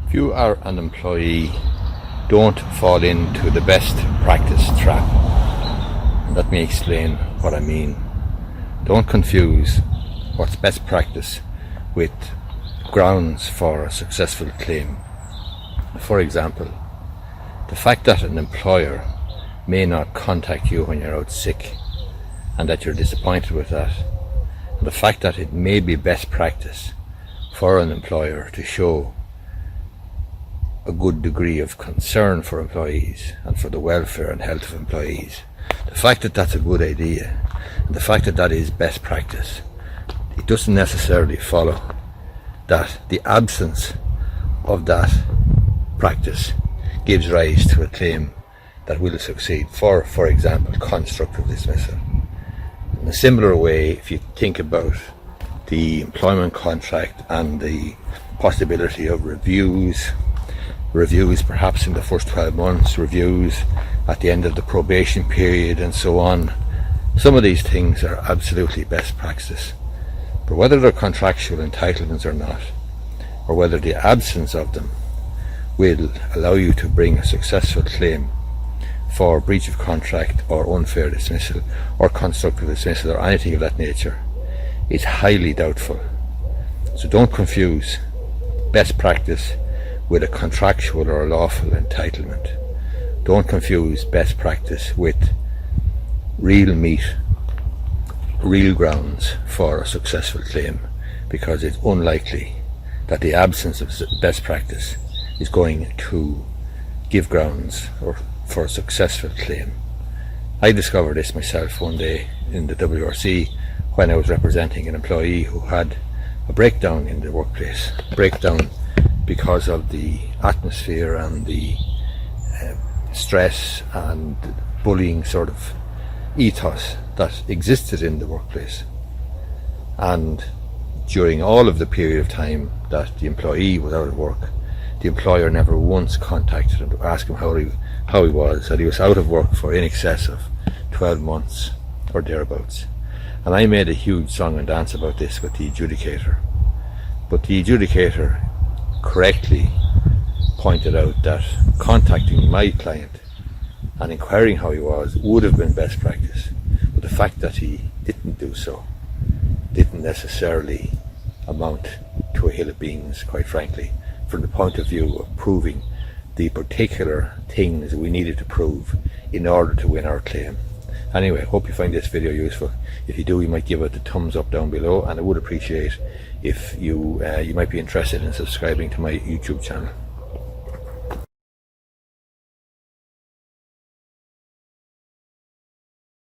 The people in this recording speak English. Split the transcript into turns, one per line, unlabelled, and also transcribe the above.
If you are an employee, don't fall into the best practice trap. And let me explain what I mean. Don't confuse what's best practice with grounds for a successful claim. For example, the fact that an employer may not contact you when you're out sick and that you're disappointed with that, and the fact that it may be best practice for an employer to show a good degree of concern for employees and for the welfare and health of employees. The fact that that's a good idea, and the fact that that is best practice, it doesn't necessarily follow that the absence of that practice gives rise to a claim that will succeed for example, constructive dismissal. In a similar way, if you think about the employment contract and the possibility of reviews perhaps in the first 12 months, reviews at the end of the probation period and so on. Some of these things are absolutely best practice. But whether they're contractual entitlements or not, or whether the absence of them will allow you to bring a successful claim for breach of contract or unfair dismissal or constructive dismissal or anything of that nature, is highly doubtful. So don't confuse best practice with a contractual or a lawful entitlement. Don't confuse best practice with real meat, real grounds for a successful claim, because it's unlikely that the absence of best practice is going to give grounds for a successful claim. I discovered this myself one day in the WRC when I was representing an employee who had a breakdown in the workplace. Breakdown because of the atmosphere and the stress and bullying sort of ethos that existed in the workplace. And during all of the period of time that the employee was out of work, the employer never once contacted him to ask him how he was, that he was out of work for in excess of 12 months or thereabouts. And I made a huge song and dance about this with the adjudicator. But the adjudicator correctly pointed out that contacting my client and inquiring how he was would have been best practice. But the fact that he didn't do so didn't necessarily amount to a hill of beans, quite frankly, from the point of view of proving the particular things we needed to prove in order to win our claim. Anyway, hope you find this video useful. If you do, you might give it a thumbs up down below, and I would appreciate if you might be interested in subscribing to my YouTube channel.